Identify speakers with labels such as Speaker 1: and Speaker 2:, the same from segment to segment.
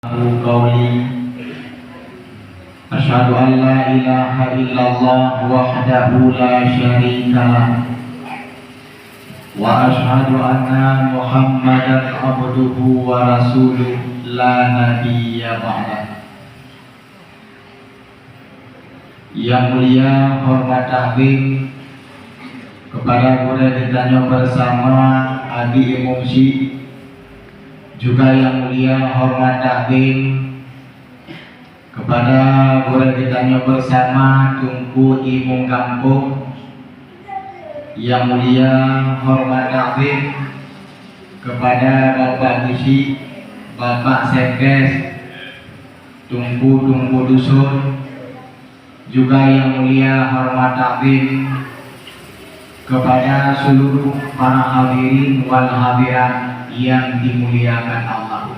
Speaker 1: قولي أشهد أن لا إله إلا الله وحده لا شريك له وأشهد أن محمدا عبده ورسوله لا نبي بعده. Yang mulia, hormat taklim kepada guru ditanya bersama Adi Imumsi, juga yang mulia hormat taklim kepada guru ditanya bersama Tunku Imum Kampung. Yang mulia hormat taklim kepada Bapak Gusi, Bapak Sekdes, Tunku Dusun, juga yang mulia hormat taklim kepada seluruh para hadirin wal hadirat yang dimuliakan Allah.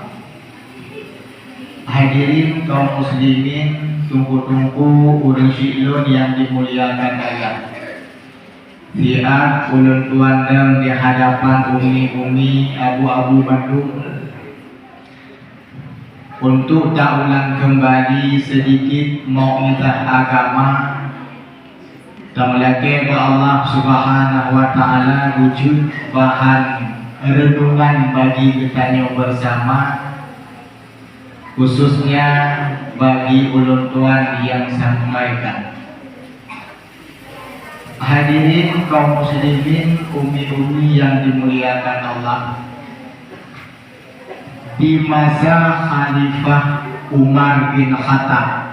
Speaker 1: Hadirin kaum muslimin, tungku-tungku urang silun yang dimuliakan Allah. Siap ulun tuandang di hadapan umi-umi abu-abu Bandung untuk tak ulang kembali sedikit mau'izah agama tamlake ke Allah Subhanahu wa taala wujud bahan renungan bagi kita bersama, khususnya bagi ulun tuan yang sampaikan. Hadirin kaum muslimin, umi-umi yang dimuliakan Allah, di masa Khalifah Umar bin Khattab,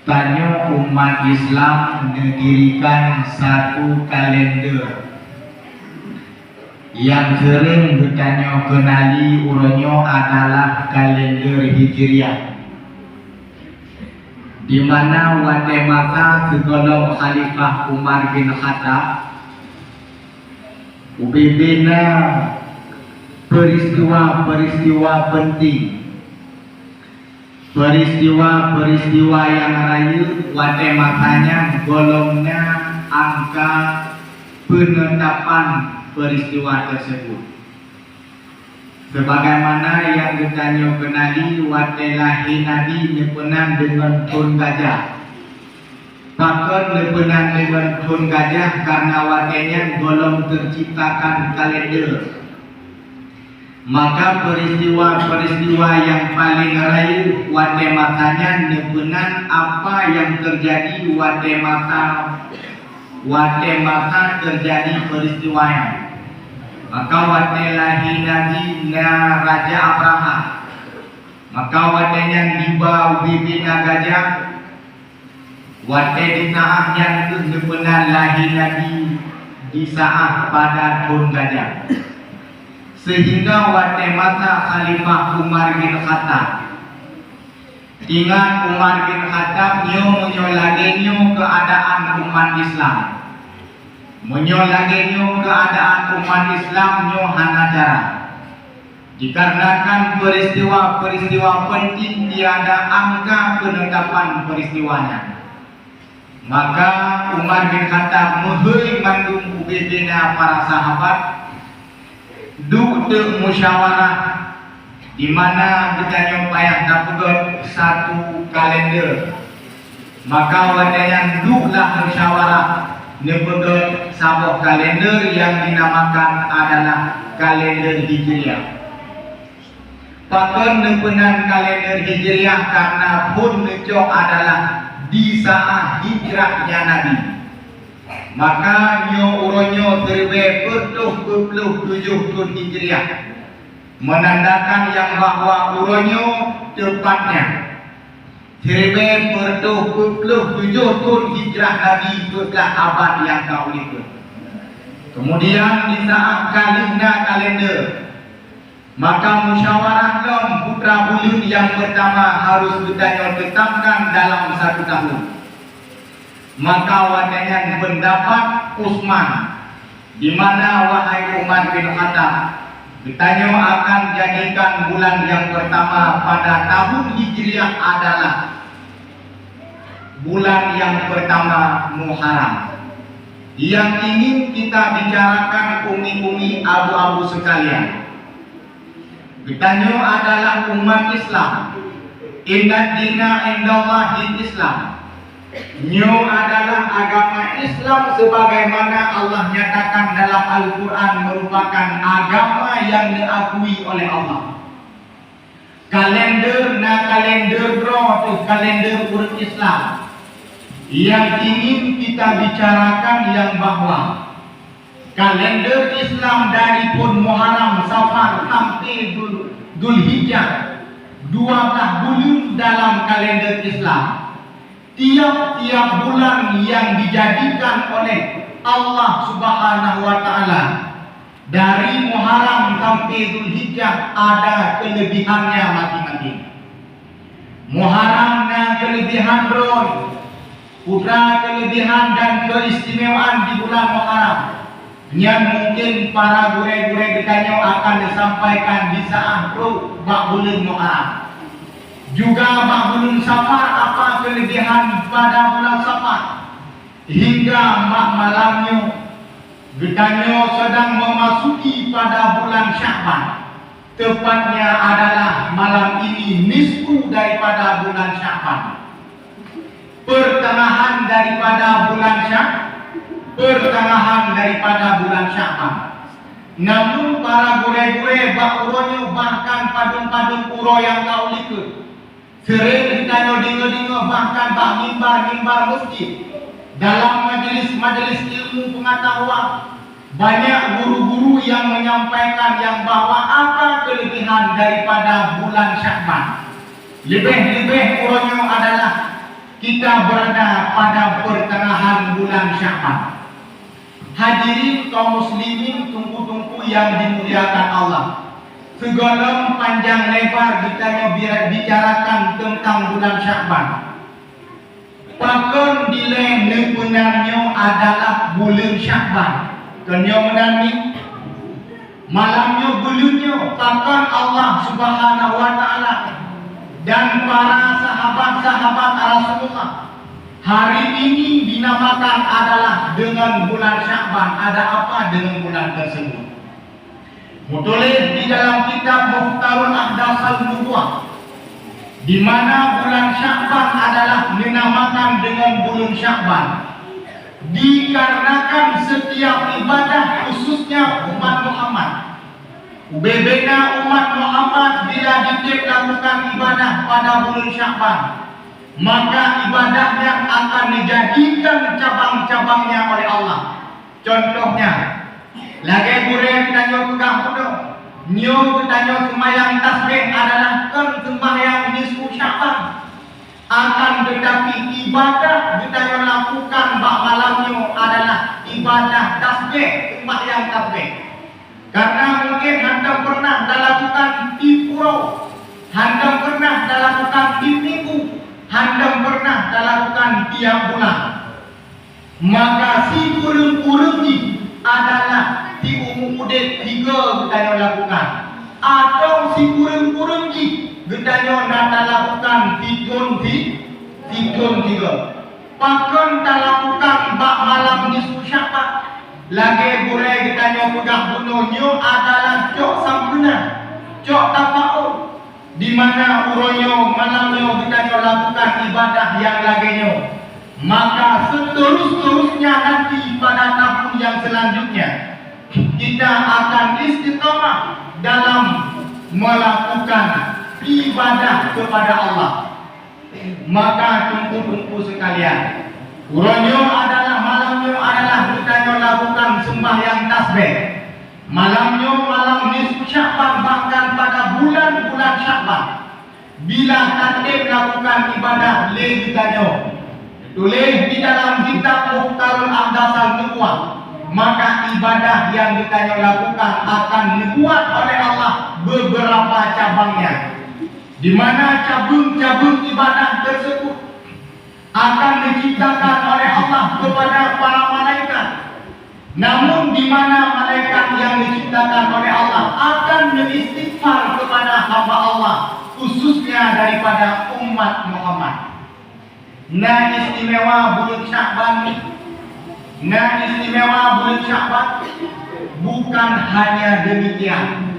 Speaker 1: tanya umat Islam mendirikan satu kalender yang sering bertanya kenali uronyo adalah kalender Hijriah, di mana pada masa sebelum Khalifah Umar bin Khattab ubibina peristiwa-peristiwa penting, peristiwa yang raya pada masanya golongnya angka penetapan peristiwa tersebut. Sebagaimana yang kita kenali pada lahir Nabi nyepenan dengan tun gajah, bahkan nyepenan dengan tun gajah karena wadanya golong terciptakan kalender. Maka peristiwa-peristiwa yang paling raya pada masanya nyepenan apa yang terjadi pada masa terjadi peristiwanya. Maka pada lahir Nabi na Raja Abraha, maka wadanya dibawa bibina gajah, wadai di saat yang nyepenan lahir Nabi di saat pada tun gajah. Sehingga pada masa Khalifah Umar bin Khattab, ingat Umar bin Khattab menyolagenyo keadaan umat Islam, menyolagenyo keadaan umat Islam hana cara, dikarenakan peristiwa-peristiwa penting tiada angka penetapan peristiwanya. Maka Umar bin Khattab mohon mandung ubedena para sahabat duduk musyawarah, di mana kita payah dapat satu kalender. Maka wadanya duduklah musyawarah nepegot sebuah kalender yang dinamakan adalah kalender Hijriah. Pakon nepenan kalender Hijriah karena pun necok adalah di saat hijrahnya Nabi. Maka uronyo terbe bertuh 27 tahun Hijriah, menandakan yang bahwa uronyo tepatnya terbe bertuh 27 tahun hijrah Nabi setelah abad yang ke-20. Kemudian di saat kalender, maka musyawarah dom putra buyut yang pertama harus kita tetapkan dalam 1 tahun. Maka wadanya pendapat Utsman, di mana wahai Umar bin Khattab, ditanya akan jadikan bulan yang pertama pada tahun Hijriah adalah bulan yang pertama Muharram. Yang ingin kita bicarakan umi-umi abu-abu sekalian, Kita adalah umat Islam. Inna dina indallahil Islam. Nyo adalah agama Islam sebagaimana Allah nyatakan dalam Al-Quran merupakan agama yang diakui oleh Allah. Kalender tu kalender urut Islam. Yang ingin kita bicarakan yang bahwa kalender Islam dari pun Muharram, Safar sampai Dzulhijjah 12 bulan dalam kalender Islam. Tiap-tiap bulan yang dijadikan oleh Allah Subhanahu wa taala dari Muharram sampai Dzulhijjah ada kelebihannya masing-masing. Muharram na kelebihan ron, putra kelebihan dan keistimewaan di bulan Muharram yang mungkin para gure-gure ditanya akan disampaikan di saat bulan Muharram. Juga bulan Safar, apa kelebihan pada bulan Safar hingga malamnya ditanya sedang memasuki pada bulan Sya'ban. Tepatnya adalah malam ini nisfu daripada bulan Sya'ban, pertengahan daripada bulan Sya'ban. Namun para gure-gure uronya bahkan padung-padung uro yang kau likut sering ditanya dengar-dengar bahkan mimbar masjid dalam majelis ilmu pengetahuan. Banyak guru-guru yang menyampaikan yang bahwa apa kelebihan daripada bulan Sya'ban. Lebih-lebih uronya adalah kita berada pada pertengahan bulan Sya'ban. Hadirin kaum muslimin tungku-tungku yang dimuliakan Allah, segala panjang lebar kita bicarakan tentang bulan Sya'ban. Pakon dile nepunannya adalah bulan Sya'ban. Kenyo menani malamnya bulannya pakon Allah Subhanahu wa taala dan para sahabat-sahabat Rasulullah. Hari ini dinamakan adalah dengan bulan Sya'ban. Ada apa dengan bulan tersebut? Tertulis di dalam kitab Mukhtarul Ahdatsal Nubuwah, di mana bulan Sya'ban adalah dinamakan dengan bulan Sya'ban dikarenakan setiap ibadah khususnya umat Muhammad. Bebena umat Muhammad bila ditip lakukan ibadah pada bulan Sya'ban, maka ibadahnya akan dijadikan cabang-cabangnya oleh Allah. Contohnya, lagi boleh kita pegang kuda, kita sembahyang tasbih adalah kan sembahyang nisfu Sya'ban. Akan tetapi ibadah kita lakukan malamnya adalah ibadah tasbih, sembahyang tasbih. Karena mungkin anda pernah lakukan di pulau, anda pernah lakukan di minggu, anda pernah lakukan tiap bulan. Maka si kurung-kurung ini adalah di umum udet 3 kita lakukan, atau si kurung-kurung ini kita lakukan tigun 3. Pakon tak lakukan malam nisfu Sya'ban. Lagi boleh kita pegang bunuhnya adalah cok sampuna, cok tapaul, di mana uronyo malamnya kita lakukan ibadah yang laginya. Maka seterus-terusnya nanti pada tahun yang selanjutnya kita akan istiqamah dalam melakukan ibadah kepada Allah. Maka tunggu-tunggu sekalian, uronyo adalah malamnya adalah kita lakukan sembahyang tasbih. Malamnya malam nisfu Sya'ban, bahkan pada bulan-bulan Sya'ban bila takdir lakukan ibadah kita tulis di dalam kitab Mukhtarul Ahdatsal Nubuwah, maka ibadah yang kita lakukan akan dibuat oleh Allah beberapa cabangnya, di mana cabang-cabang ibadah tersebut akan diciptakan oleh Allah kepada para malaikat. Namun di mana malaikat yang diciptakan oleh Allah akan beristighfar kepada hamba Allah, khususnya daripada umat Muhammad. Nah istimewa bulan Sya'ban bukan hanya demikian.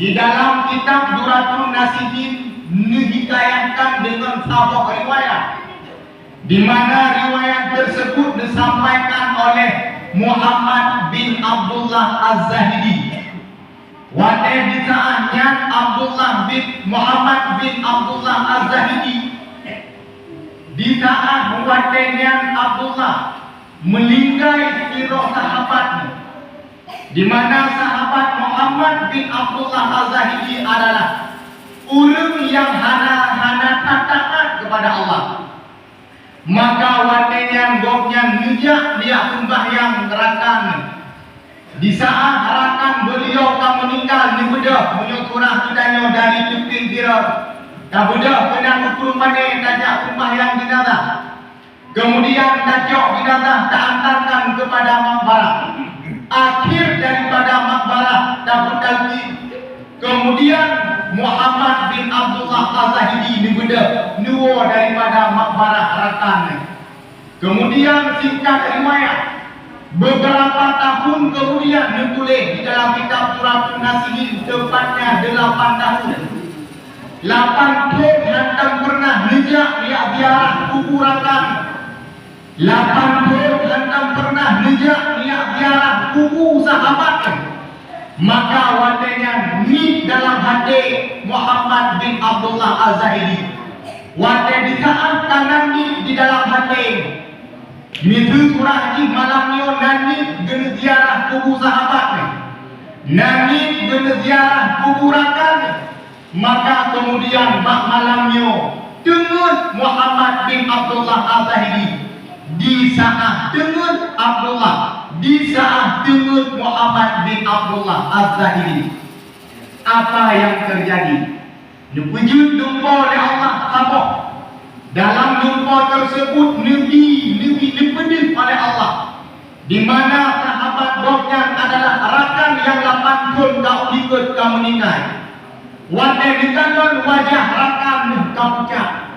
Speaker 1: Di dalam kitab Duratun Nasihin dihikayatkan dengan sebuah riwayat, di mana riwayat tersebut disampaikan oleh Muhammad bin Abdullah Az-Zahidi. Wadai bisaahnya Abdullah bin Muhammad bin Abdullah Az-Zahidi, di saat wadainya Abdullah melinggai sirah sahabatnya, di mana sahabat Muhammad bin Abdullah Az-Zahidi adalah orang yang hana taat kepada Allah. Maka wadainya gopnya nijak dia sembahyang rakan. Di saat harakan beliau akan meninggal ni bedah menyukurah tidaknya dari teping kira. Tak bedah kena ukur mana tajak sembahyang jenazah. Kemudian tajak jenazah tak antarkan kepada makbarah. Akhir daripada makbarah tak bertalqi. Kemudian Muhammad bin Abdullah Az-Zahidi ni bedah nuwa daripada makbarah rakan. Kemudian singkat riwayat, beberapa tahun kemudian ditulis di dalam kitab Duratun Nasihin, tepatnya 8 tahun. 8 tahun hantam pernah nejak lihat ziarah kuburan. 8 tahun hantam pernah nejak lihat ziarah kubur sahabat. Maka wadainya ni dalam hati Muhammad bin Abdullah Az-Zahidi. Wadai di saat kanan ni di dalam hati. Mitu surah ni malam ni nani gena ziarah kubur sahabat ni. Nani gena ziarah kuburakan. Maka kemudian mak malam ni dengan Muhammad bin Abdullah Az-Zahidi di saat dengan Abdullah, di saat dengan Muhammad bin Abdullah Az-Zahidi. Apa yang terjadi? Dipuji jumpa oleh Allah sabah. Dalam jumpa tersebut Nabi dipedih oleh Allah, di mana sahabat Bokyan adalah rakan yang 8 tahun kau ikut kau meninggal. Wadai dikanan wajah rakan kau pucat.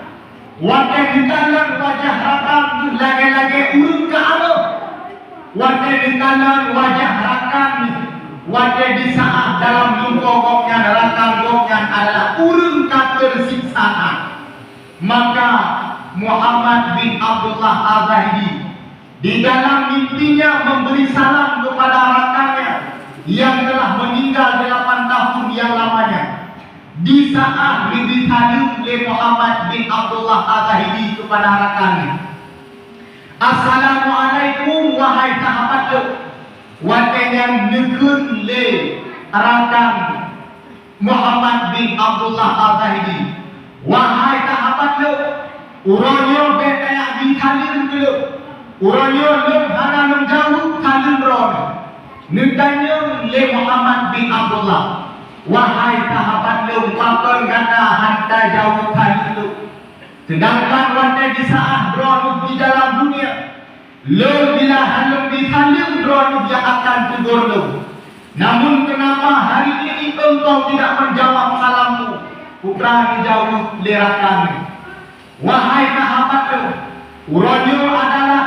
Speaker 1: Wadai dikanan wajah rakan lagi-lagi urun ke Allah. Wadai dikanan wajah rakan, wadai di saat dalam jumpa Bokyan rakan Bokyan adalah urun ke tersiksaan. Maka Muhammad bin Abdullah Az-Zahidi di dalam mimpinya memberi salam kepada rakannya yang telah meninggal 8 tahun yang lamanya. Di saat disalam oleh Muhammad bin Abdullah Az-Zahidi kepada rakannya, Assalamualaikum wahai sahabatku. Wadai yang negun le rakan Muhammad bin Abdullah Az-Zahidi, wahai sahabatku, uronyo betaya di kalim dulu, uronyo lem hana menjauh kalim ron. Nentanya le Muhammad bin Abdullah, wahai sahabatku, papan ganda hantar jauh kalim dulu. Sedangkan wadai di saat ron di dalam dunia, le bila halum di kalim ron dia akan tegur lu. Namun kenapa hari ini engkau tidak menjawab salammu? Putra dijauh lerakan. Wahai sahabatku, uronyo adalah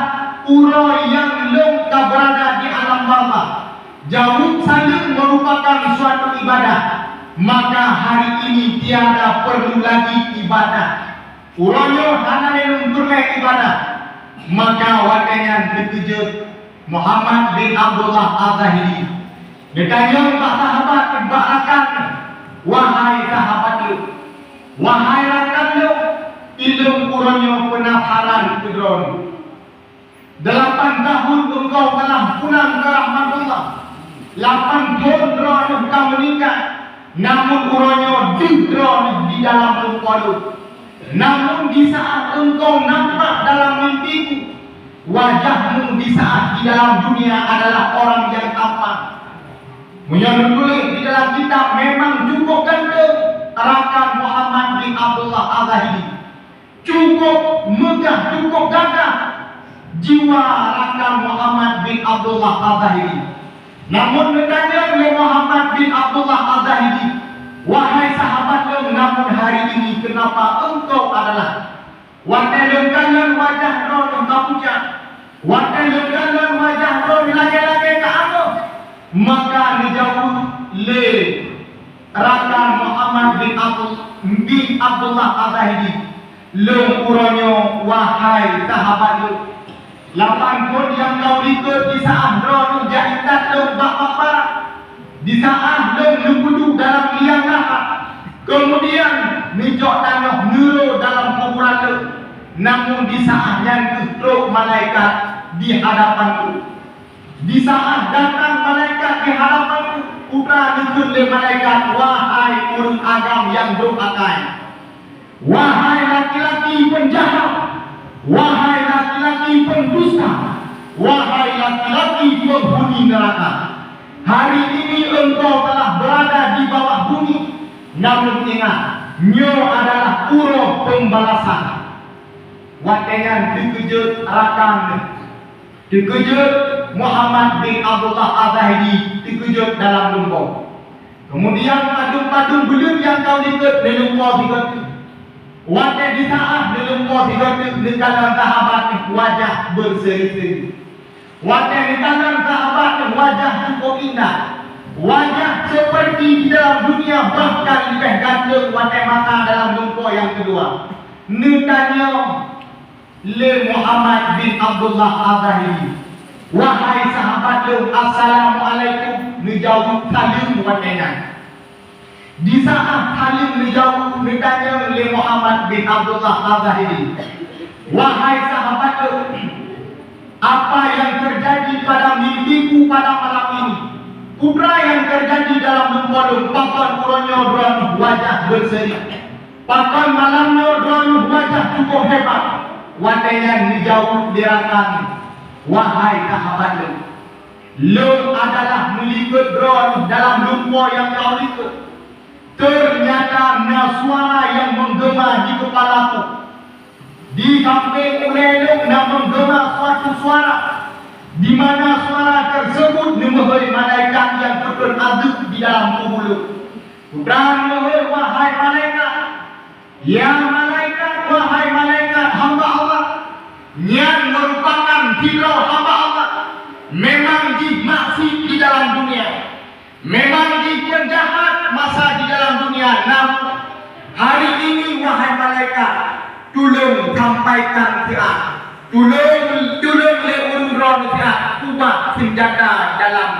Speaker 1: uro yang lengkap berada di alam bawah. Jauh saling merupakan suatu ibadah. Maka hari ini tiada perlu lagi ibadah. Uronyo hanya menunturkan ibadah. Maka wadainya dikejut Muhammad bin Abdullah Az-Zahidi. Ditanya pak sahabat rakan, wahai sahabatku, wahai rakanku, ilmu uronyo penasaran kedron. 8 tahun engkau telah pulang ke rahmatullah. 8 tahun dron engkau meninggal. Namun uronyo didron di dalam lungkolu. Namun di saat engkau nampak dalam mimpiku, wajahmu di saat di dalam dunia adalah orang yang tampan. Menyebut tulis di dalam kitab memang cukup ganteng rakan Muhammad bin Abdullah Az-Zahidi. Cukup megah, cukup gagah jiwa rakan Muhammad bin Abdullah Az-Zahidi. Namun bertanya oleh Muhammad bin Abdullah Az-Zahidi, wahai sahabatku, namun hari ini kenapa engkau adalah wadai lengkanan wajah roh engkau pucat, wadai lengkanan wajah roh lagi-lagi ke Allah. Maka dijauh le Rakan Muhammad bin Abdullah Az-Zahidi leng uronyo wahai sahabat lu lapan pun yang kau ikut di saat drone jahitan leng bak-bak di saat leng lupudu dalam liang lahat kemudian mijok tanah nero dalam kuburan lu namun di saat yang ketruk malaikat di hadapanku di saat datang malaikat di hadapanku putra dikut le malaikat wahai urut agam yang berakai wahai laki-laki penjahat, wahai laki-laki pendusta, wahai laki-laki penghuni neraka. Hari ini engkau telah berada di bawah bumi, namun ingat, nyo adalah uroh pembalasan. Watengan dikejut rakan, dikejut Muhammad bin Abdullah Az-Zahidi, dikejut dalam lumpur. Kemudian padung-padung belum yang kau dikejut di lumpur dikejut. Wajah di saat dalam posisi di dalam sahabat wajah berseri-seri. Wajah di dalam sahabat wajah cukup indah. Wajah seperti di dalam dunia bahkan lebih ganteng wajah mata dalam lumpur yang kedua. Nitanya le Muhammad bin Abdullah Az-Zahidi. Wahai sahabat lu, assalamualaikum. Dijawab salim wajahnya. Di saat saling menjawab ditanya oleh Muhammad bin Abdullah Az-Zahidi, wahai sahabatku, apa yang terjadi pada mimpiku pada malam ini? Putra yang terjadi dalam lumpur pakan uronyo dron wajah berseri, pakan malamnya dron wajah cukup hebat. Watenya dijawab dirakan, wahai sahabatku, lo adalah meliput dron dalam lumpur yang kau ikut. Ternyata suara yang menggema di kepalaku. Di samping ulelung dan menggema suatu suara, di mana suara tersebut memohon malaikat yang terkaduk di dalam tubuh. Dan mohon wahai malaikat, ya malaikat, wahai malaikat hamba Allah, yang merupakan fitrah hamba Allah, memang dimaksud di dalam dunia. Memang dipenjahat masa di dalam dunia. Namun hari ini wahai malaikat, tolong sampaikan siap, tolong leurun siap, ubah senjata dalam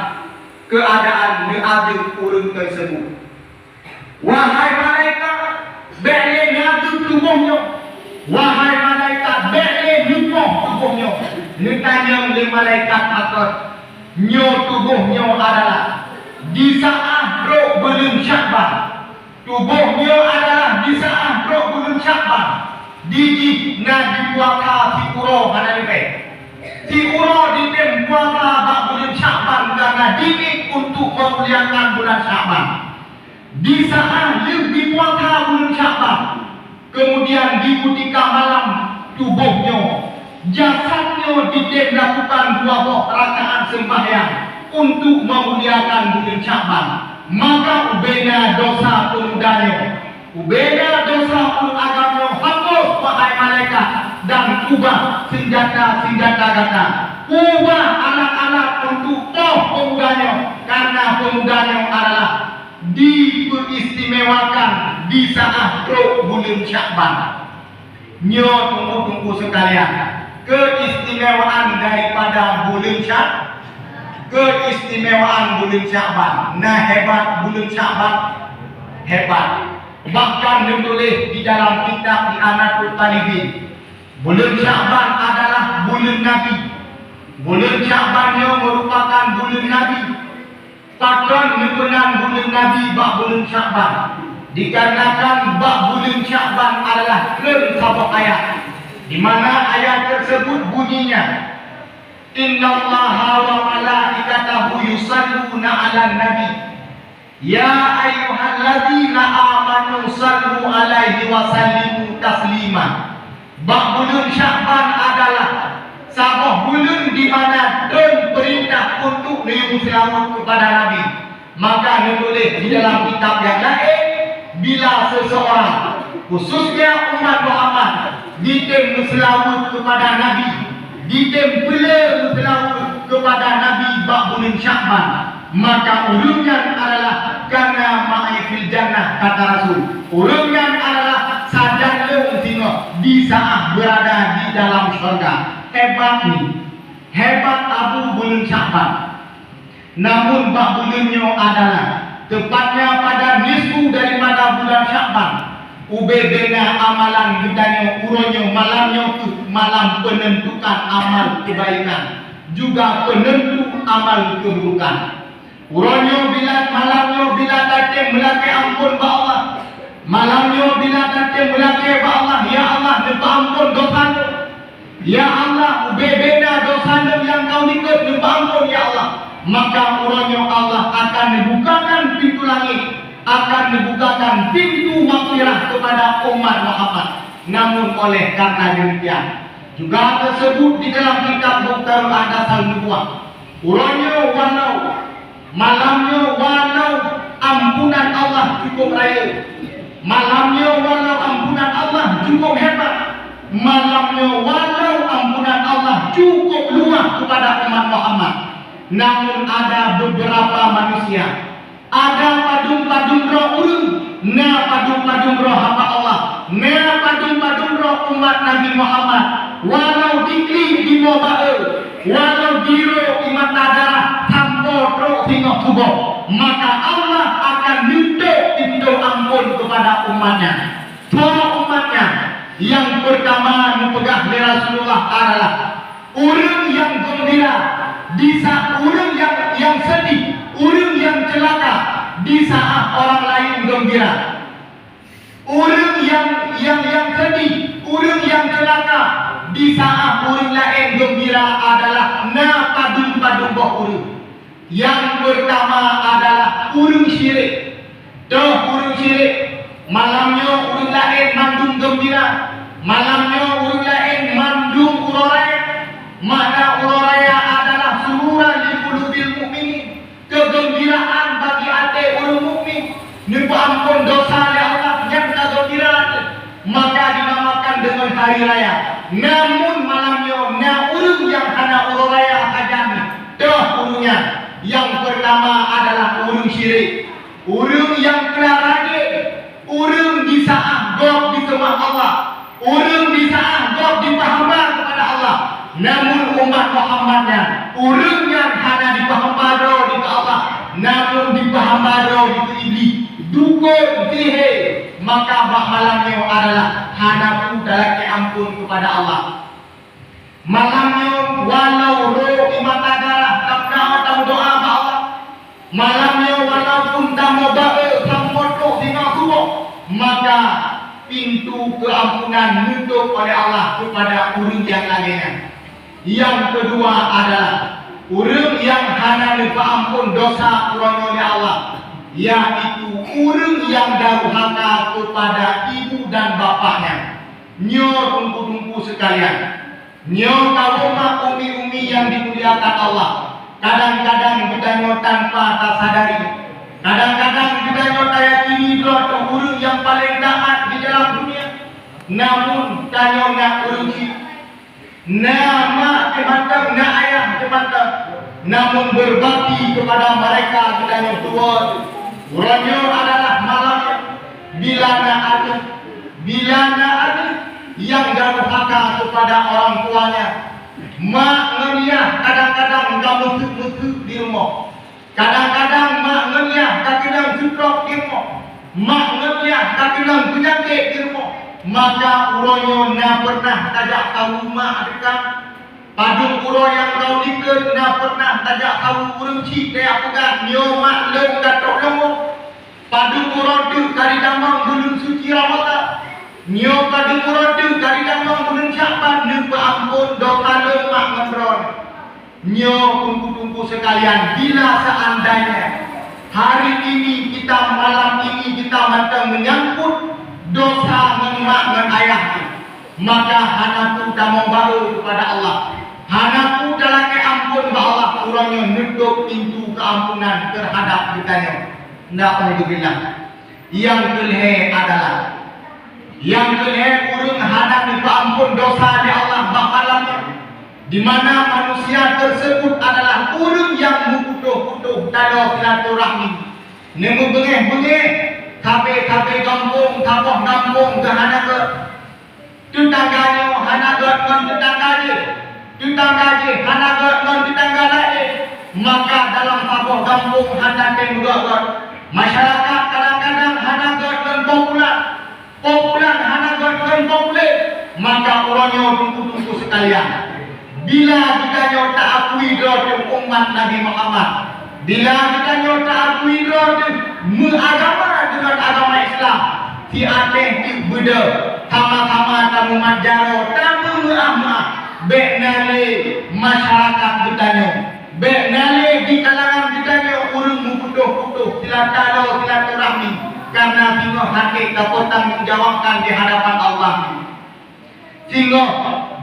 Speaker 1: keadaan mengadil urun tersebut. Wahai malaikat, bele ngadu tubuhnya. Wahai malaikat, bele lupuh tubuhnya. Nitanya oleh malaikat atas, nyo tubuhnya adalah di saat roh belum Syakban, tubuhnya adalah di saat roh belum Syakban. Diji na di puasa si uro pada lepe, si uro di tem puasa bak bulan Syakban karena dini untuk memuliakan bulan Syakban. Di saat di puasa bulan Syakban, kemudian di ketika malam tubuhnya, jasadnya ditem lakukan 2 rakaat sembahyang untuk memuliakan bulan Syakban. Maka ubena dosa pemudanya, ubena dosa agama hapus wahai malaikat, dan ubah senjata-senjata kata, ubah anak-anak untuk pemudanya, karena pemudanya adalah diistimewakan di saat bulan Syakban. Nyo tunggu-tunggu sekalian, keistimewaan daripada bulan Syakban, keistimewaan bulan Syakban. Nah hebat bulan Syakban, hebat. Bahkan ditulis di dalam kitab di Anatul Talibin, bulan Syakban adalah bulan Nabi. Bulan Syakbannya merupakan bulan Nabi. Takkan merupakan bulan Nabi bak bulan Syakban, dikarenakan bak bulan Syakban adalah sabuk ayat, di mana ayat tersebut bunyinya, Innallaha wa malaikatahu yusalluna 'alan nabi ya ayyuhalladzina amanu sallu 'alaihi wa sallimu taslima. Bak bulan Syakban adalah sabuk bulan di mana dan perintah untuk selamat kepada Nabi. Maka ditulis di dalam kitab yang lain, bila seseorang khususnya umat Muhammad ditem selamat kepada Nabi, ditempel selalu kepada Nabi bak bulan Syakban, maka urungnya adalah karena ma'ifil jannah, kata Rasul. Urungnya adalah sajan leung tengok di saat berada di dalam surga. Hebat nih, hebat Abu Bulan Sya'ban. Namun bak bulannya adalah tepatnya pada nisfu daripada bulan Sya'ban. Ubedena amalan gedanya uronyo malamnya malam penentukan amal kebaikan, juga penentu amal keburukan. Uronyo bila malamnya bila datang melaki ampun ba Allah. Malamnya bila datang melaki ba Allah, ya Allah nepa ampun dosa. Ya Allah ubebena dosa yang kau nikut nepa ampun ya Allah. Maka uronyo Allah akan dibukakan pintu langit, akan dibukakan pintu maghfirah kepada umat Muhammad. Namun oleh karena demikian juga tersebut di dalam kitab Buktar Adasal Nubuah, uronyo walau malamnya walau ampunan Allah cukup raya, malamnya walau ampunan Allah cukup hebat, malamnya walau ampunan Allah cukup luas kepada umat Muhammad. Namun ada beberapa manusia, ada padung-padung roh urung, na padung-padung roh hamba Allah, na padung-padung roh umat Nabi Muhammad. Walau dikli di mobae, walau diro imat darah tanpa roh tengok tubuh, maka Allah akan nutup pintu ampun kepada umatnya. Dua umatnya. Yang pertama dipegang oleh Rasulullah adalah orang yang gembira, di saat orang yang sedih, orang yang celaka di saat orang lain gembira. Orang yang sedih, orang yang celaka di saat orang lain gembira adalah na padung-padung orang. Yang pertama adalah orang syirik. Orang syirik malamnya orang lain mandung gembira, malamnya orang lain mandung uroraya. Maka uroraya adalah sururan di qulubil mukminin, kegembiraan bagi hati orang mukmin. Nipu ampun dosa oleh Allah yang kegembiraan, maka dinamakan dengan hari raya. Namun malamnya na urung yang hana uroraya hajani, urungnya. Yang pertama adalah urung syirik, urung yang kelaranya, urung di saat gob di tempat Allah, urung di saat gob dipahamba kepada Allah. Namun umat Muhammadnya urung yang hana dipahambaro di Allah, namun dipahambaro di iblis, dukun sihir. Maka bak malamnya adalah hana udalake ampun kepada Allah. Malamnya walau roh imat darah tak doa ba Allah. Malamnya walaupun tamu bae sampoto tinggal kubur, maka pintu keampunan nutup oleh Allah kepada urang yang lainnya. Yang kedua adalah urang yang hana lupa ampun dosa urang oleh Allah, yaitu urang yang durhaka kepada ibu dan bapaknya. Nyo tungku-tungku sekalian, nyo kauma umi-umi yang dimuliakan Allah. Kadang-kadang kita nyo tanpa tak sadari, kadang-kadang kita nyo yakini doa urang yang paling taat di dalam dunia. Namun tanyo nak urusi nama kemantap, na ayah kemantap, namun berbakti kepada mereka kita nyo tua. Uranyo adalah malamnya bila na ada yang durhaka kepada orang tuanya. Mak ngeliah kadang-kadang enggak musuk-musuk di rumah, kadang-kadang mak ngeliah kadang-kadang sutrok di rumah, mak ngeliah kadang-kadang penyakit di rumah. Maka uronyo na pernah tajak tahu mak dekat padung uro yang kau ikut na pernah tajak tahu urung cik dia pegang nyo mak leng datok lemo padung uro tu kari damang bulan suci Ramadan. Nyo padung uro tu kari damang bulan Sya'ban lupa ampun dosa lemak ngendron. Nyo tunggu-tunggu sekalian, bila seandainya hari ini kita malam ini kita mantang menyangkut dosa ngemak ngen ayah, maka hanaku damang baru kepada Allah, hanaku dalake ampun ba Allah, urangnya nutup pintu keampunan terhadap kitanya. Na'udzubillah. Yang kelih adalah urang hadap minta ampun dosa di Allah bakalannya, di mana manusia tersebut adalah urang yang membutuhkan putuh talo silaturahmi. Nemu bengeh kabe kampung ke hana ke tetangganyo hana ke non tetanggaje hana ke non tetangga lain. Maka dalam tabuh kampung hana tenggot masyarakat kadang-kadang hana ke non popular hana ke non populer. Maka orangnya tunggu sekalian. Bila kita nyota akui doa umat Nabi Muhammad, bila kita nyota akui doa agama dengan agama Islam, si Aceh di Buddha, sama-sama tamu majaro, tamu amma, beknale masyarakat bertanya, beknale di kalangan bertanya urung muputuh silaturahmi, karena sehingga hati dapat tanggung jawabkan di hadapan Allah. Sehingga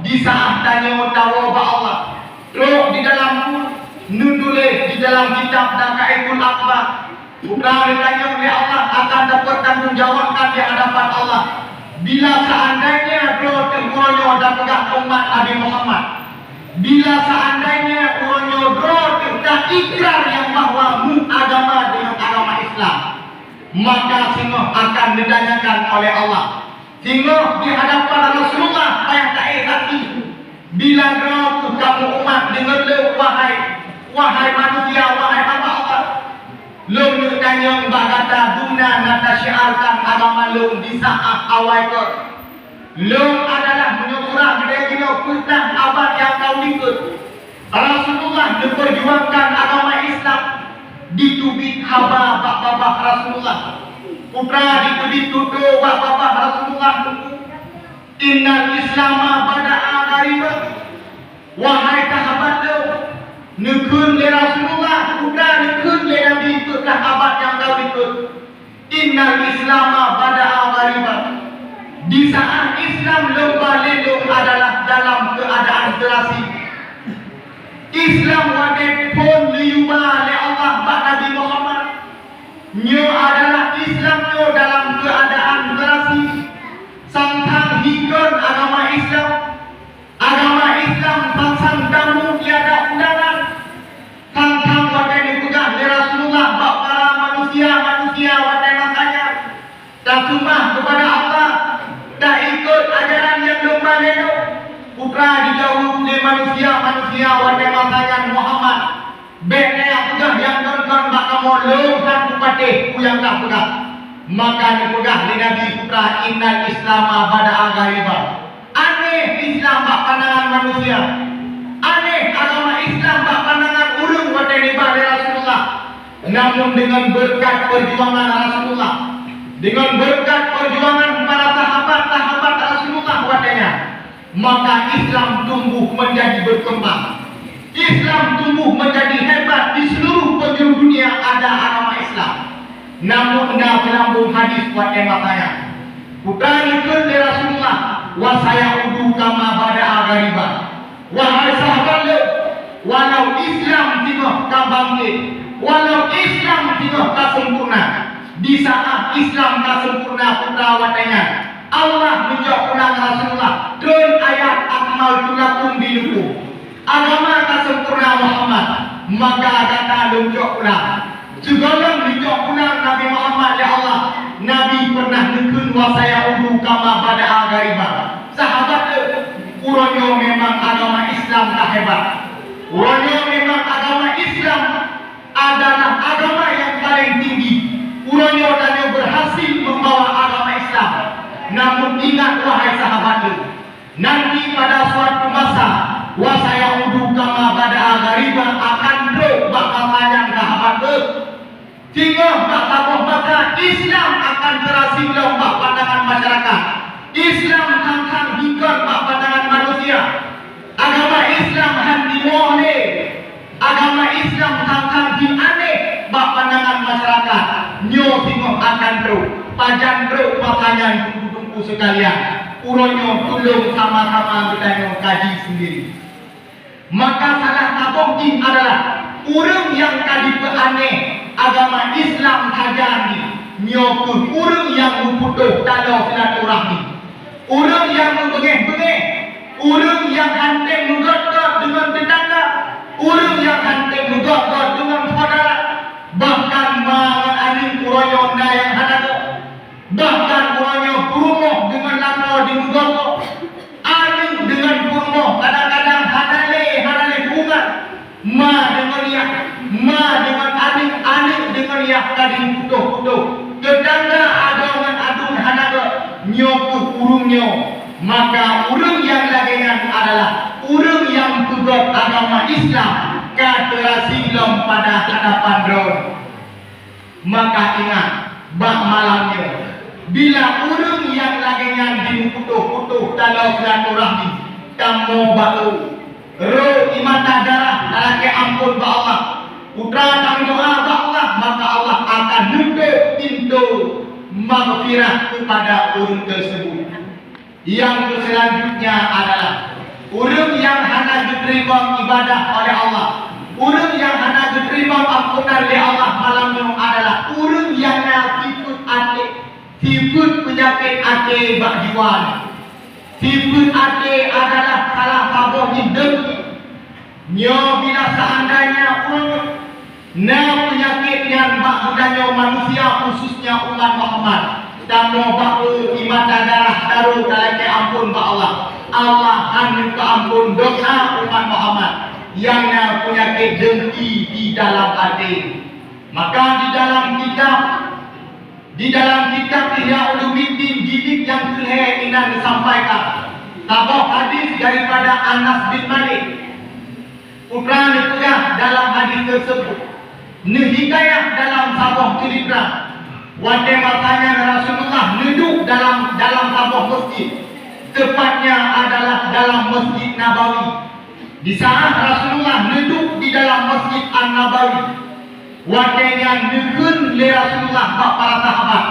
Speaker 1: di saat tanya tahu Allah, roh di dalam nutulis di dalam kitab Dakaikul Akbar, putra ditanya oleh Allah akan dapat tanggung jawabkan di hadapan Allah. Bila seandainya roh terkuranyo dan pegang umat Nabi Muhammad, bila seandainya kuranyo roh terdak ikrar yang bahwa agama dengan agama Islam, maka sehingga akan ditanyakan oleh Allah. Sehingga di hadapan Rasulullah yang tak hati, bila roh kamu umat dengar le wahai manusia, wahai hamba Allah, lo tanya bagata guna nata syiarkan agama lo di saat awal ke. Lo adalah menyukurah gede putah abad yang kau ikut. Rasulullah memperjuangkan agama Islam ditubik haba bapa Rasulullah. Putra dituduh bapak Rasulullah. Innal Islama bada'a ghariba. Wahai sahabat lo, nekun le Rasulullah, putra nekun le Nabi ikutlah abad yang kau ikut. Innal Islama bada'a ghariba. Di saat Islam lomba lelong adalah dalam keadaan terasi. Islam wadah pun liuba oleh Allah bak Nabi Muhammad. Nyo adalah Islam nyo dalam keadaan terasi. Sangkang hikun agama Islam pangsang tamu tiada undangan. Sangkang wadah dipegang oleh Rasulullah bak para manusia wadah makanya tak sembah kepada Allah, tak ikut ajaran yang lomba lelong. Putra dijauh oleh manusia wadah makanya Muhammad. Bene aku dah yang tonton bak kamu lom dan kupatih ku yang tak pegang. Maka dipegang di Nabi putra innal Islama bada'a ghariba. Aneh Islam bak pandangan manusia. Aneh agama Islam bak pandangan urung wadah dibalik Rasulullah. Namun dengan berkat perjuangan Rasulullah, dengan berkat perjuangan para sahabat Rasulullah wadahnya, maka Islam tumbuh menjadi berkembang. Islam tumbuh menjadi hebat di seluruh penjuru dunia ada agama Islam. Namun dalam hadis buat matanya, bukan ikut dari Rasulullah, wa saya udu kama bada'a ghariba. Wahai sahabat le, walau Islam tengah kabangkit, walau Islam tengah sempurna, di saat Islam tak sempurna putra wadanya, Allah menjawab ulang Rasulullah dengan ayat akmaltu lakum dinukum. Agama tak sempurna Muhammad, maka kata menjawab ulang. Segala menjawab ulang Nabi Muhammad ya Allah. Nabi pernah nekun wa saya udu kama bada'a ghariba. Sahabat uranyo memang agama Islam tak hebat. Uranyo memang agama Islam adalah agama yang paling tinggi. Uranyo dan berhasil membawa agama Islam. Namun ingat wahai sahabat, nanti pada suatu masa wa saya udu kama bada'a ghariba akan bakal panjang sahabat. Sehingga maka Islam akan terasi bak pandangan masyarakat. Islam akan hikar bak pandangan manusia. Agama Islam handiwone. Agama Islam akan dianeh bak pandangan masyarakat. Nyo sehingga akan pajan makanya tunggu sekalian. Uronyo tolong sama-sama kita kaji sendiri. Maka salah tabung adalah orang yang tadi aneh agama Islam hajani nyokun orang yang memputuh tanda silaturahmi, orang yang membengeh-bengeh, orang yang hantar menggoda dengan tetangga, Urang yang hanteng mugak dengan saudara, bahkan mangan aning kuroyo na yang hanago, bahkan kuroyo purmo dengan lako di mugak aning dengan purmo kadang-kadang hanale bunga, ma dengan yak, ma dengan aning dengan yak kading kudo kedangga adongan adun hanago nyoku urungnya. Maka urang yang lagian adalah urang yang tugot agama Islam katerasilam pada hadapan Roh. Maka ingat bak malamnya bila urang yang lagian diputuh kalau silaturahmi kamu bau roh imata darah alake ampun ba Allah putra dan doa ba Allah, maka Allah akan buka pintu maghfirah kepada urang tersebut. Yang selanjutnya adalah urang yang hana diterima ibadah oleh Allah, urang yang hana diterima ampunan oleh Allah malamnya adalah urang yang sifat penyakit ate bak jiwa. Sifat ate adalah salah satu hidup. Nyo bila seandainya urang na penyakit yang bak budaya manusia khususnya umat Muhammad dan baku imata darah daru dalake ampun ba Allah. Allah hanya keampun dosa umat Muhammad yang punya dengki di dalam hati. Maka di dalam kitab Ihya Ulumuddin jilid yang ke-9 disampaikan sebuah hadis daripada Anas bin Malik. Putra dipegang dalam hadis tersebut. Hikayat dalam sebuah cerita. Pada masanya Rasulullah duduk dalam sebuah masjid, tepatnya adalah dalam Masjid Nabawi. Di saat Rasulullah duduk di dalam Masjid An-Nabawi, wadanya nukun le Rasulullah bak para sahabat,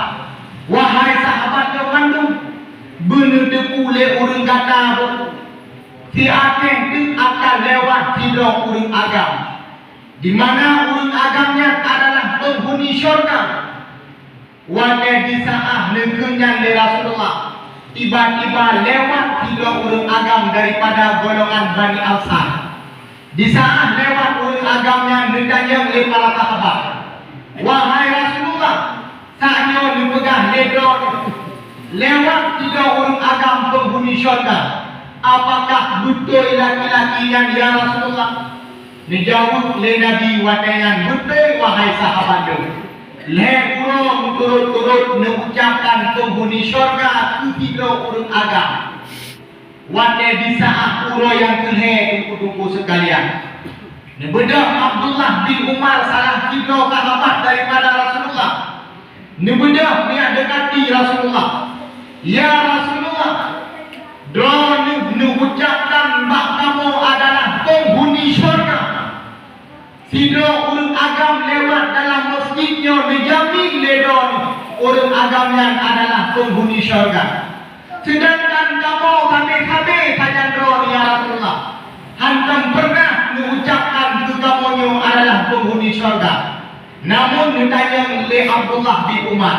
Speaker 1: wahai sahabat yang kandung, bener depu le urang kata si akeng tu akan lewat sidang urang agam, di mana urang agamnya adalah penghuni syurga. Wadah di saat negenyan le Rasulullah tiba-tiba lewat tiga urang agam daripada golongan Bani Al-Sad. Di saat lewat urang agamnya negenyan le para sahabat, wahai Rasulullah, saatnya dipegang ledron lewat tiga urang agam penghuni syurga. Apakah betul laki-lakinya ya Rasulullah? Dijawab le Nabi wadahnya betul wahai sahabat tu. Le urang turut-turut mengucapkan penghuni syurga ketiga urang agam. Wadah di saat urang yang kelih tunggu-tunggu sekalian. Nebedah Abdullah bin Umar salah tiga sahabat daripada Rasulullah. Nebedah dia dekati Rasulullah. Ya Rasulullah, doa mengucapkan bak kamu adalah penghuni syurga. Sidang urang agam lewat dalam masjidnya dijamin ledon urang agamnya adalah penghuni syurga. Sedangkan kamu sampai saja doa ya Rasulullah, hantam pernah mengucapkan kamunya adalah penghuni syurga. Namun ditanya oleh Abdullah bin Umar,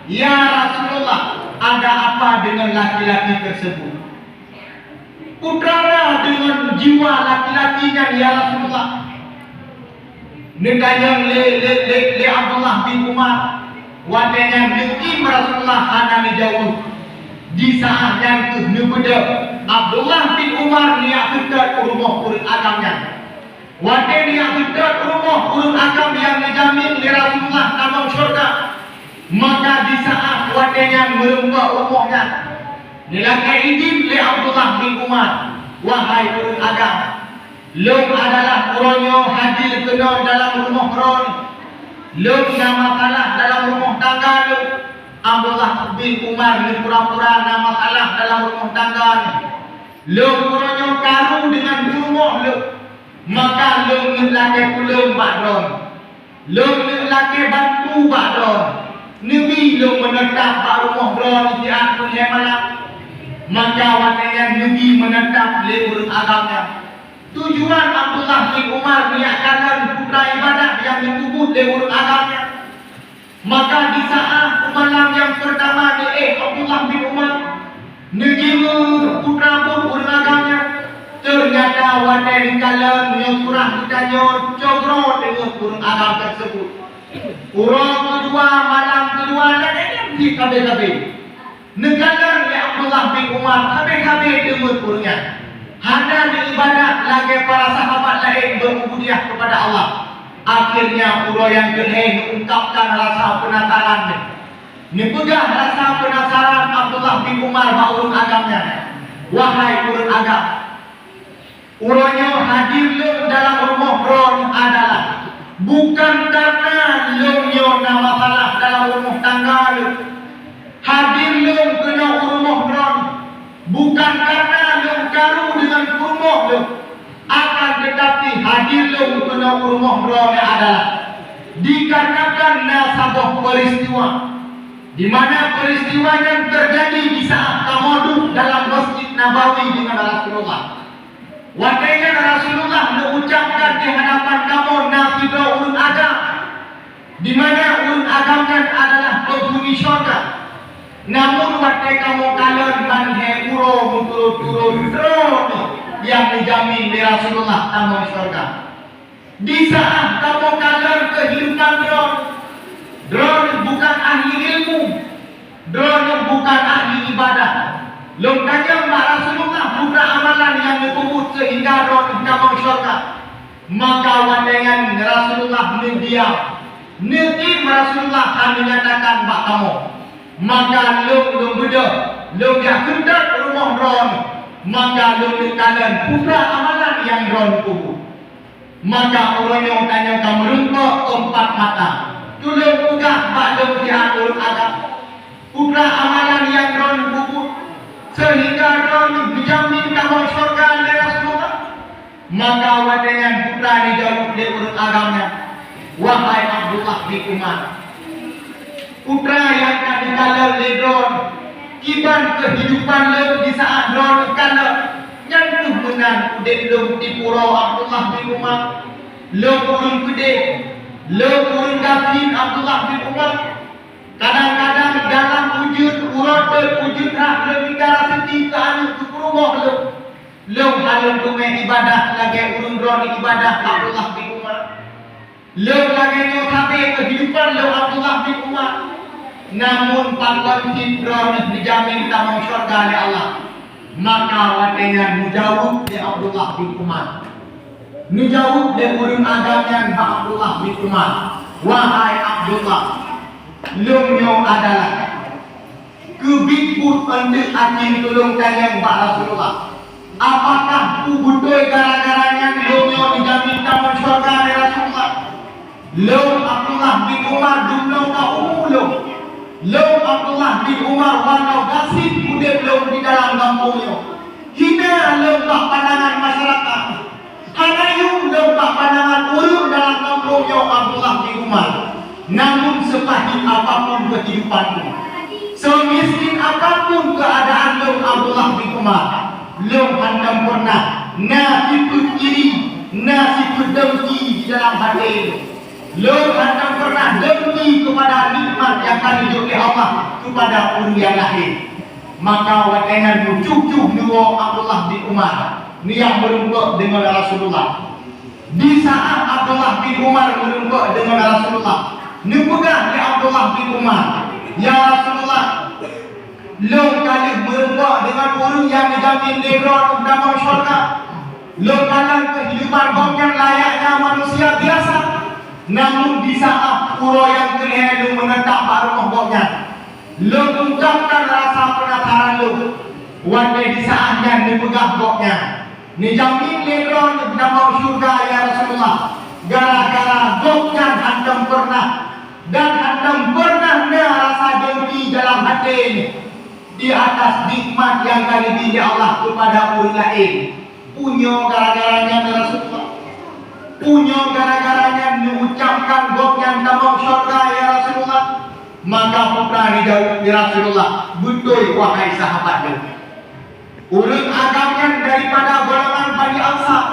Speaker 1: ya Rasulullah, ada apa dengan laki-laki tersebut? Putranya dengan jiwa laki-lakinya ya Rasulullah. Nekayang le Abdullah bin Umar, wadahnya nekim Rasulullah hana jauh. Di saat yang kemudian Abdullah bin Umar niat dekat rumah urang agamnya. Wadah niat dekat rumah urang agam yang dijamin oleh Rasulullah dalam syurga. Maka di saat wadahnya merembak rumahnya, nilai izin le Abdullah bin Umar, wahai urang agam, Lung adalah urangnya hadir kena dalam rumah ron. Lung nama salah dalam rumah tangga lu. Abdullah bin Umar ni pura-pura nama salah dalam rumah tangga ni. Lung urangnya karu dengan rumah lu. Maka lung lelaki pulang bakron. Lung lelaki bantu bakron. Nabi lung menetap bak rumah ron di akun malam. Maka waktunya Nabi menetap le urang agamnya. Tujuan Abdullah bin Umar niatkan putra ibadah yang ditubut oleh urang agamnya. Maka di saat malam yang pertama Abdullah bin Umar negeri putra pun urang agamnya Ternyata wadai kalam yang kurang ditanya cogro dengan kurang agam tersebut. Kurang kedua, malam kedua, dan di kabe-kabe. Negara yang Abdullah bin Umar kabe-kabe dengan kurangnya. Hanya di ibadah lagi para sahabat lain berubudiah kepada Allah. Akhirnya urang yang kedua ungkapkan rasa penasaran. Nepegah rasa penasaran Abdullah bin Umar baurun agamnya. Wahai urang agam, urangnya hadir lo dalam rumah ron adalah bukan karena lo nama salah dalam rumah tangga lo. Hadir lo kena rumah ron bukan karena lo karu dengan rumah lo. Akan tetapi hadir lo kena rumah ron adalah dikarenakan nasabah peristiwa di mana peristiwa yang terjadi di saat tamaduk dalam Masjid Nabawi dengan Rasulullah. Wadainya Rasulullah mengucapkan di hadapan kamu nafidah urun agam, di mana urun agamnya adalah penghuni syurga. Namun wadai kamu kalian manhe uro turun yang dijamin di Rasulullah tamu syurga. Di saat kamu kalian kehidupan drone bukan ahli ilmu, drone bukan ahli ibadah. Longkanya Mbak Rasulullah bukan amalan yang dikubur sehingga drone kamu syurga. Maka wadangan Rasulullah mendiam. Nanti Rasulullah akan menyatakan Mbak kamu. Maka long beda, long yang hendak rumah drone. Maka long kalian bukan amalan yang drone kubur. Maka orang yang tanya kamu rumput empat mata. Tulung buka bakdom diatur agam. Putra amalan yang drone kubur sehingga drone dijamin kamu syurga oleh Rasulullah. Maka wadangan putra dijawab oleh urut agamnya. Wahai Abdullah bin Umar, putra yang tadi kalah oleh drone, kiban kehidupan lo di saat drone kalah. Yang kebenaran udah lo di pulau Abdullah bin Umar, lo kurung gede. Lo kurang gafin Abdullah bin Umar. Kadang-kadang dalam wujud urat dan wujud hak lebih darah setika anu ke rumah lo. Lo halun kumeh ibadah lagi urun drone ibadah Abdullah bin Umar. Lo lagi nyokabe kehidupan lo Abdullah bin Umar. Namun takkan drone dijamin tamu syurga oleh Allah. Maka wadanya mujawab di Abdullah bin Umar. Menjawab dari urun agamnya Abdullah bin Umar. Wahai Abdullah, lumyo adalah kebikut untuk akin tolong kalian Mbak Rasulullah. Apakah ku betul gara-garanya lumyo dijamin tamu syurga dari Rasulullah? Lum Abdullah bin Umar dumlo kau Lum Abdullah bin Umar walau gasib udep lum di dalam kampungnya. Hina lum tak pandangan masyarakat. Hanayung lembah pandangan urut dalam kampungnya Abdullah bin Umar. Namun sepahit apapun kehidupanmu, semiskin apapun keadaan lo Abdullah bin Umar, lo handam pernah nasib kiri, nasib dengki di dalam hati lo handam pernah dengki kepada nikmat yang akan diberi Allah kepada orang yang lahir. Maka wadangan cucu dua Abdullah bin Umar ni yang berunduk dengan Rasulullah. Di saat Abdullah bin Umar berunduk dengan Rasulullah, ni bukan di Abdullah bin Umar, ya Rasulullah, lo kali berunduk dengan orang yang dijamin negara dalam syurga. Lo kalian kehidupan bom yang layaknya manusia biasa. Namun di saat pura yang kelihatan menetap rumah bomnya, lo ungkapkan rasa penasaran lo. Wadai di saatnya dipegang bomnya. Nijamin leron nama syurga ya Rasulullah. Gara-gara goknya hantam pernah dan hantam pernah rasa dengki dalam hati ini di atas nikmat yang kali diberi Allah kepada orang lain. Punya gara-garanya ya Rasulullah. Punya gara-garanya mengucapkan goknya nama syurga ya Rasulullah. Maka putra dijawab ya Rasulullah, betul wahai sahabatku. Urut agamnya daripada golongan Bani Ansar.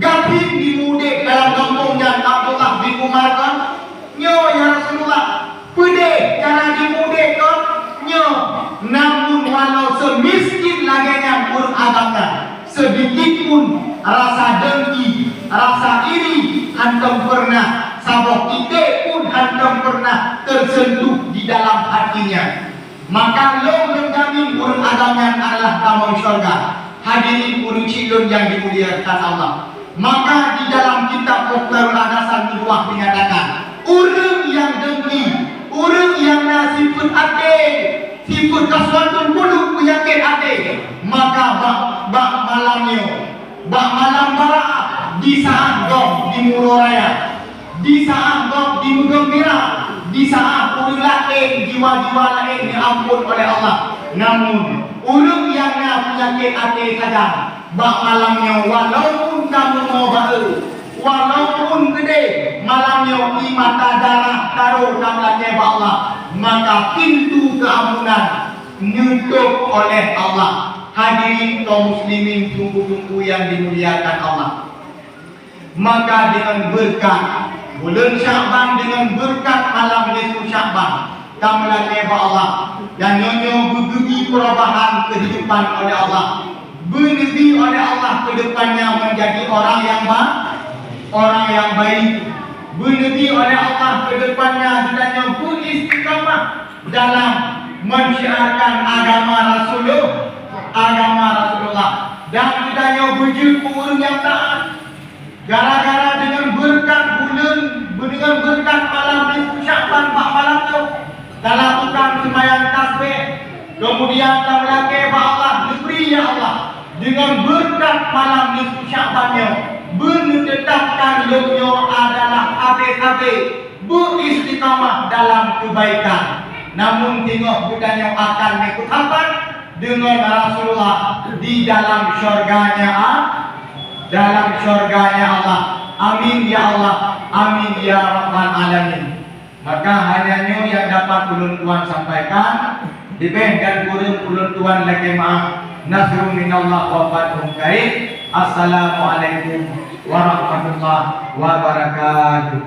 Speaker 1: Gafin dimudik dalam kampungnya Abdullah bin Umar kan? Nyo ya Rasulullah. Pede cara dimudik kan? Nyo. Namun walau semiskin laganya urut agamnya, sedikit pun rasa dengki, rasa iri antum pernah, sabok titik pun antum pernah tersentuh di dalam hatinya. Maka lo menjamin urun agamanya adalah tamu syurga. Hadirin urun cilun yang dimuliakan Allah. Maka di dalam kitab Mukhtarul Adasan Nubuah menyatakan, urun yang dengki, urun yang sifat ade, sifat kaswatun kulub penyakit ade, maka bak malam barat di saat gok di Muroraya, di saat gok di Mugembira, di saat urun lain, jiwa-jiwa lain diampun oleh Allah. Namun urun yang penyakit ade saja, bak malamnya walaupun kamu mau baru, walaupun gede malamnya di mata darah taruh dalam Allah, maka pintu keampunan nutup oleh Allah. Hadirin kaum muslimin tunggu-tunggu yang dimuliakan Allah. Maka dengan berkat bulan Sya'ban, dengan berkat malam nisfu Sya'ban, kamu lagi Allah dan nyonya bergegi perubahan kehidupan oleh Allah, bernebi oleh Allah ke depannya menjadi orang yang baik, bernebi oleh Allah ke depannya hendaknya beristiqamah dalam mensyiarkan agama Rasulullah dan hendaknya berjudi urun yang taat. Gara-gara dengan berkat bulan, dengan berkat malam nisfu Sya'ban, malam itu dalam tukang sembahyang tasbih, kemudian laki Allah diberi ya Allah dengan berkat malam nisfu Sya'bannya menetapkan beliau adalah habis-habis beristiqamah dalam kebaikan. Namun tengok budanya akan ikut apa dengan Rasulullah di dalam syurganya Allah. Amin ya Allah, amin ya rabbal alamin. Maka hanya yang dapat ulun tuan sampaikan, dibeh dan ulun tuan lagi maaf. Nasrun minallah wa fathun qarib. Assalamualaikum warahmatullahi wabarakatuh.